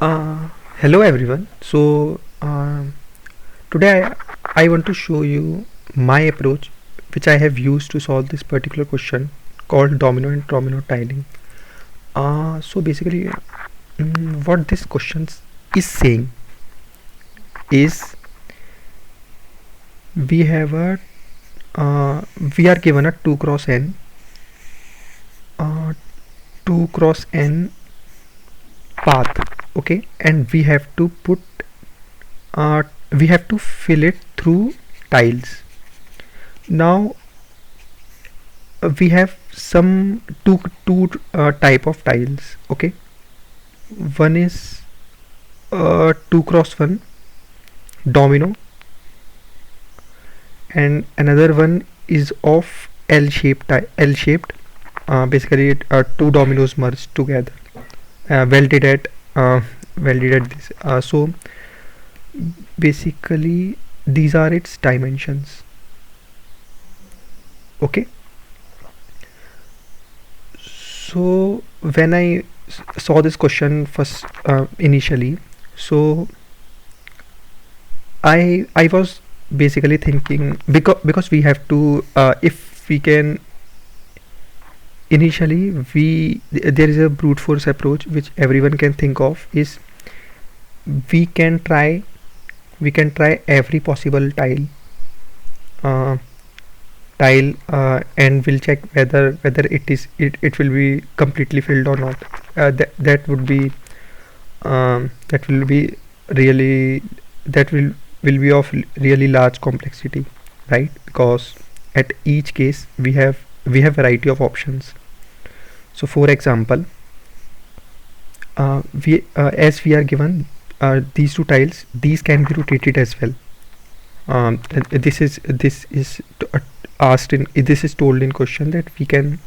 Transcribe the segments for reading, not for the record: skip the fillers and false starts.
Uh, Hello everyone. Today I want to show you my approach which I have used to solve this particular question called domino and tromino tiling. What this question is saying is we have a we are given a 2 cross n uh, 2 cross n path, okay, and uh, we have to fill it through tiles. Now we have some two type of tiles, okay. One is 2 cross 1 domino, and another one is of L shaped, two dominoes merged together, welded at this. So basically these are its dimensions, okay. So when I saw this question first, initially, so I was basically thinking, because we have to, if we can, initially there is a brute force approach which everyone can think of, is we can try every possible uh, and we'll check whether it will be completely filled or not. That will be really, that will be of really large complexity, right? Because at each case we have variety of options. So for example, we as we are given these two tiles, these can be rotated as well. This is asked in, this is told in question that we can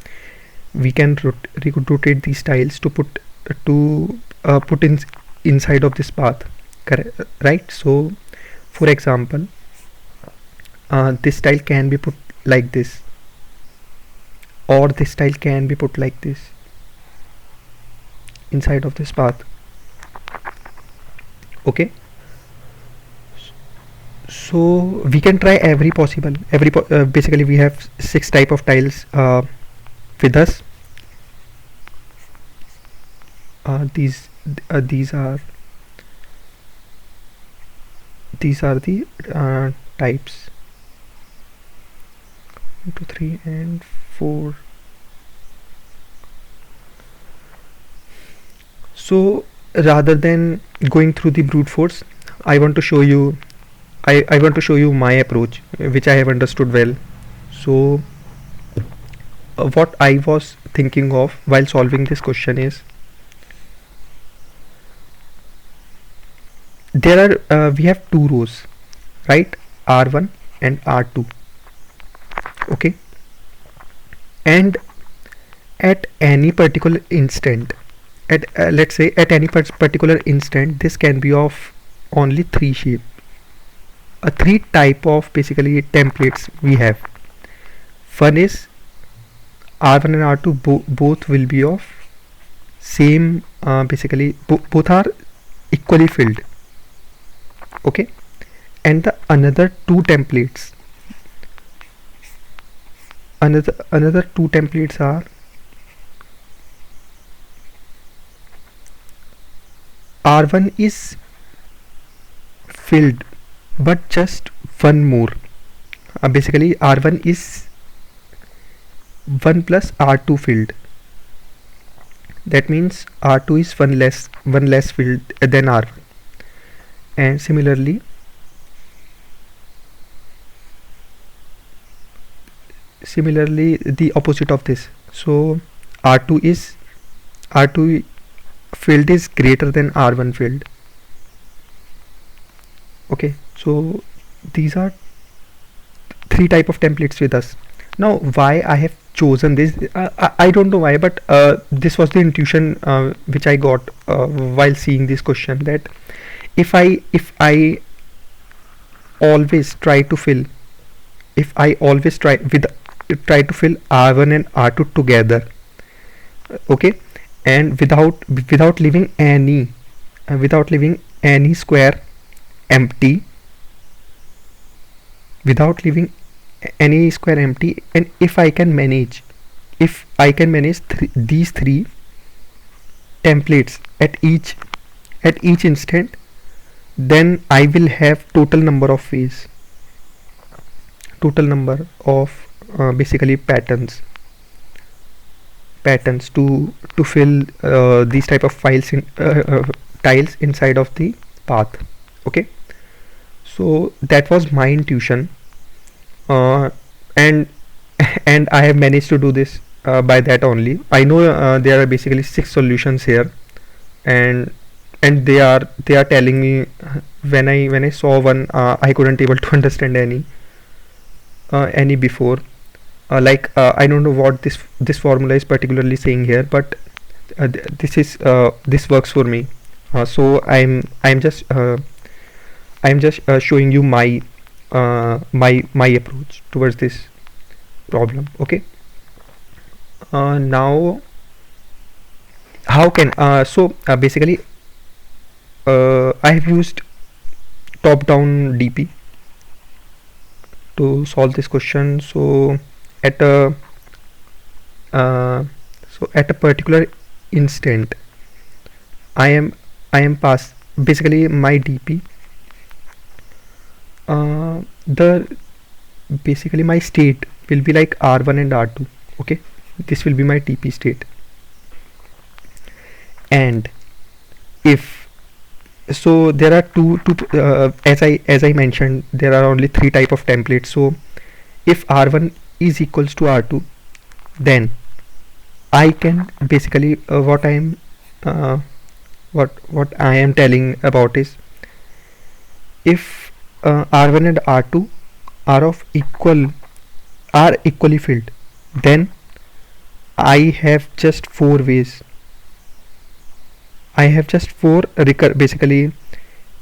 rotate these tiles to put in inside of this path, correct, right? So for example, this tile can be put like this, or this tile can be put like this inside of this path, okay. So we can try every possible, basically we have 6 type of tiles with us. These are the types 1 2 3 and 4. So rather than going through the brute force, I want to show you my approach, which I have understood well. So what I was thinking of while solving this question is, there are we have 2 rows, right? R1 and R2, okay. And at any particular instant, at let's say at any particular instant, this can be of only 3 shape, 3 type of basically templates we have. One is R1 and R2 both will be of same, basically both are equally filled, okay. And the another two templates are R1 is filled, but just one more, basically R1 is 1 plus R2 filled. That means R2 is one less filled than R1. And similarly the opposite of this. So R2 filled is greater than R1 filled, okay. So these are 3 type of templates with us. Now why I have chosen this, I don't know why, but this was the intuition which I got while seeing this question, that if I always try to fill, try to fill R1 and R2 together, okay, and without leaving any without leaving any square empty, without leaving any square empty, and if I can manage, if I can manage these three templates at each instant, then I will have total number of ways, total number of basically patterns to fill these type of files in tiles inside of the path. Okay, so that was my intuition, uh, and and I have managed to do this by that only. I know there are basically 6 solutions here, and they are telling me, when I saw one, I couldn't able to understand any before. I don't know what this formula is particularly saying here, but this works for me. So I'm just showing you my approach towards this problem. Okay. Now, how can basically I have used top down DP to solve this question. So at a at a particular instant, I am pass basically my DP, the basically my state will be like R1 and R2. Okay, this will be my TP state, and if so there are two as I mentioned, there are only 3 type of templates. So if R1 is equals to R2, then I can basically uh, what I am telling about is, if R1 and R2 are of are equally filled, then I have just 4 ways. I have just 4 basically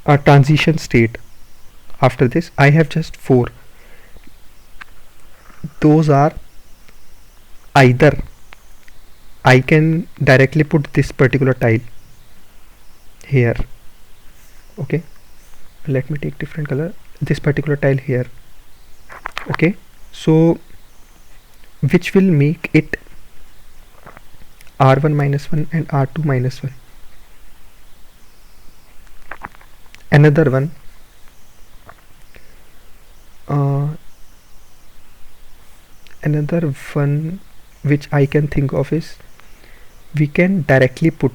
a transition state. After this I have just 4. Those are, either I can directly put this particular tile here. Okay, let me take different color, this particular tile here. Okay, so which will make it R1 minus 1 and R2 minus 1. Another one, another one which I can think of is, we can directly put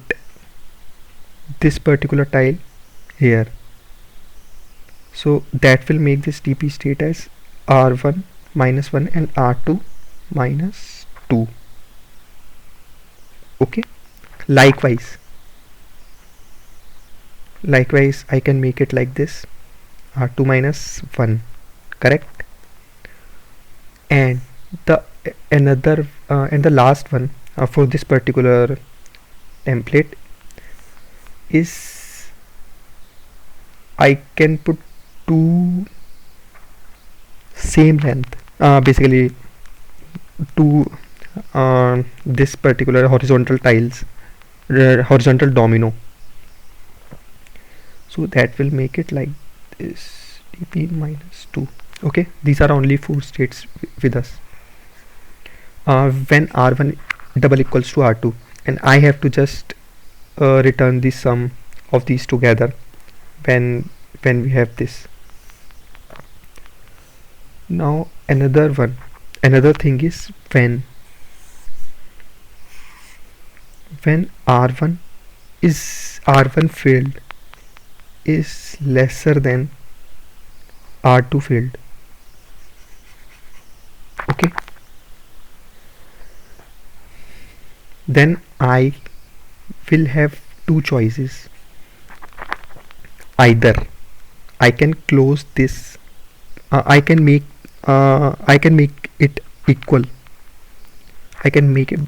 this particular tile here. So that will make this TP state as R1 minus 1 and R2 minus 2. Okay, likewise I can make it like this, R2 minus 1, correct. And the another and the last one for this particular template is, I can put 2 same length, basically 2 this particular horizontal tiles, horizontal domino. So that will make it like this, dp minus 2. Okay, these are only 4 states with us. When R1 double equals to R2, and I have to just return the sum of these together when we have this. Now another thing is, when R1 field is lesser than R2 field. Okay, then I will have 2 choices. Either I can close this, I can make it equal. I can make it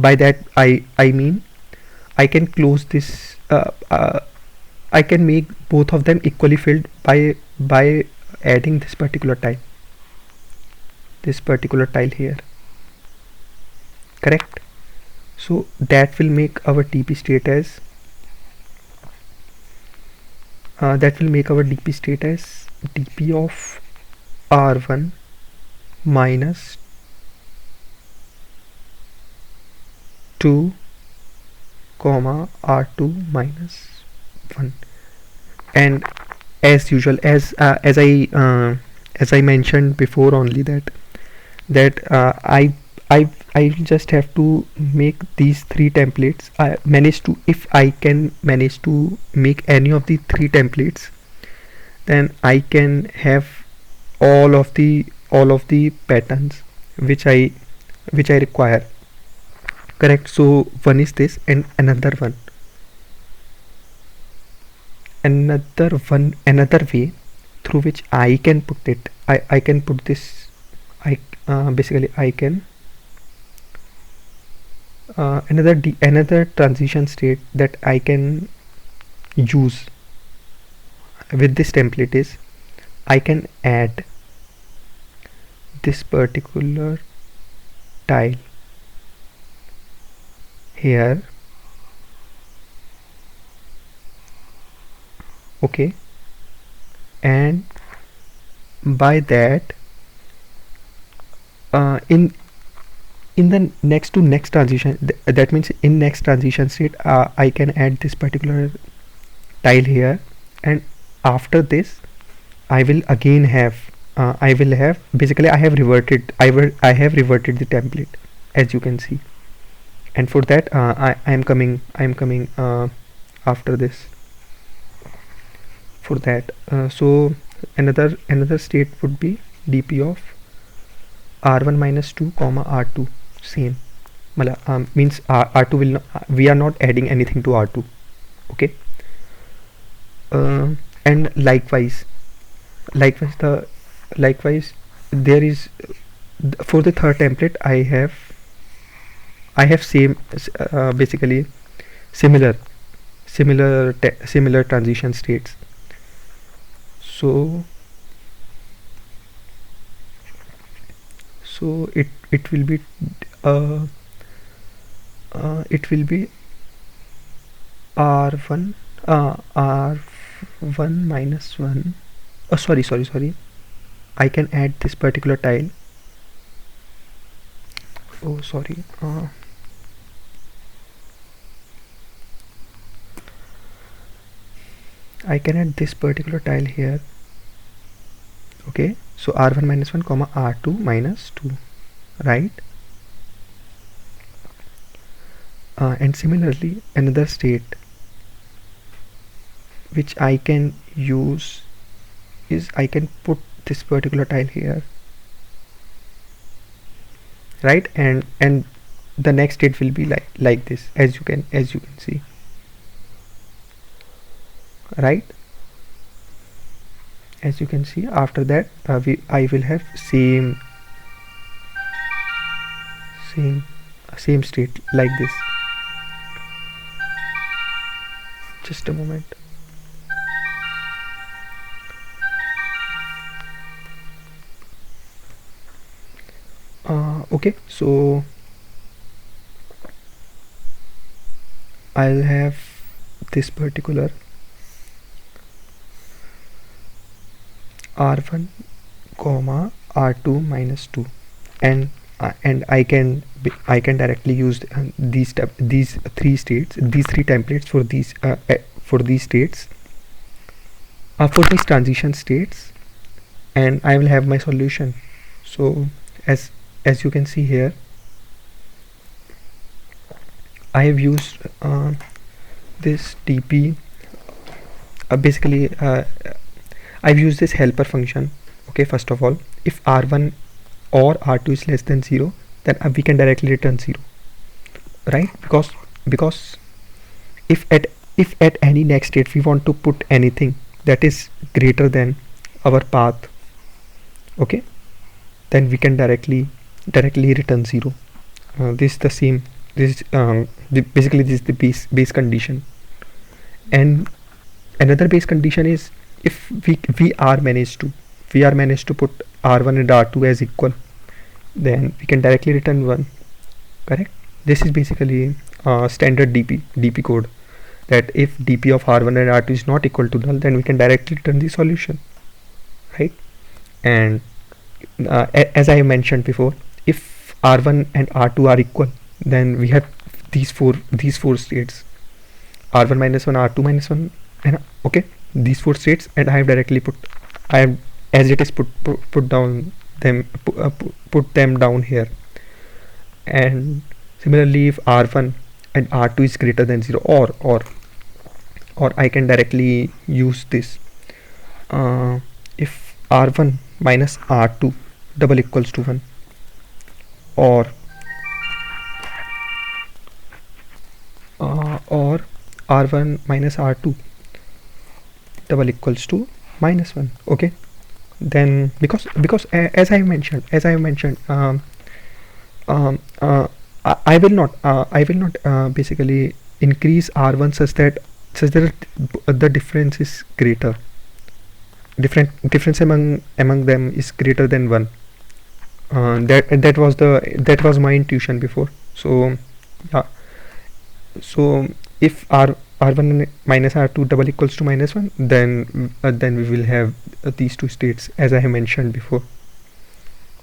by that I mean I can close this, I can make both of them equally filled by adding this particular tile here, correct. So that will make our TP state as that will make our dp state as dp of r1 minus 2 comma r2 minus 1. And as usual, as I mentioned before only, that I just have to make these three templates. If I can manage to make any of the three templates, then I can have all of the patterns which I require. Correct. So one is this, and another way through which I can put it. I can put this. Basically I can another transition state that I can use with this template is I can add this particular tile here. Okay, and by that in the next transition, that means in next transition state, I can add this particular tile here, and after this I will again have basically I have reverted the template, as you can see. And for that I am coming after this. For that so another state would be dp of r1 minus 2 comma r2 same. Means r2 will not, we are not adding anything to r2. Okay. And likewise there is for the third template I have same basically similar transition states. So it will be r1 minus 1. Oh, sorry, I can add this particular tile. Oh, sorry. I can add this particular tile here. Okay, so r1 minus 1 comma r2 minus 2, right? And similarly another state which I can use is I can put this particular tile here, right? And the next state will be like this, as you can see, right? As you can see, after that I will have same state like this. Just a moment. Okay, so I'll have this particular r1 comma r2 minus 2, and I can directly use these three templates for these states, for these transition states, and I will have my solution. So as you can see here, I have used this dp. Basically I've used this helper function. Okay, first of all, if r1 or r2 is less than 0, then we can directly return 0, right? Because if at any next state we want to put anything that is greater than our path, okay, then we can directly return 0. This is the same. This is basically this is the base condition. And another base condition is if we are managed to put r1 and r2 as equal, then we can directly return 1. Correct. This is basically standard dp code. that if dp of r1 and r2 is not equal to null, then we can directly return the solution, right? And as I mentioned before, if r1 and r2 are equal, then we have these four states, r1 minus 1, r2 minus 1, and okay, these four states, and I have directly I have as it is put down them put them down here. And similarly, if r1 and r2 is greater than 0, or I can directly use this, if r1 minus r2 double equals to 1, or r1 minus r2 double equals to minus 1, okay, then because as I mentioned, I will not basically increase r1 such that the difference is greater, difference among them is greater than 1. That was my intuition before. So yeah, so if r1 minus r2 double equals to minus 1, then we will have these two states as I have mentioned before,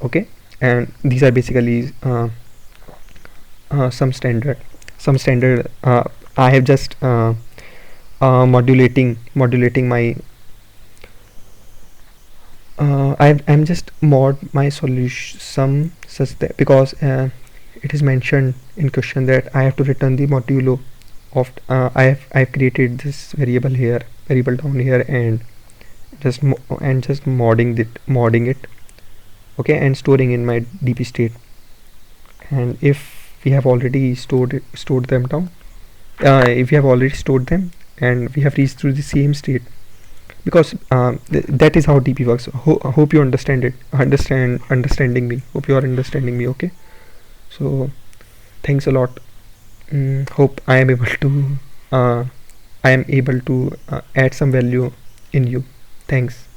okay. And these are basically some standard I have just modulating my I'm just mod my solution sum such that, because it is mentioned in question that I have to return the modulo of I've created this variable down here, and just modding it, okay, and storing in my dp state. And if we have already stored them down, if we have already stored them and we have reached through the same state, because that is how dp works. Hope you understanding me, hope you are understanding me, okay. So thanks a lot. Hope I am able to add some value in you. Thanks.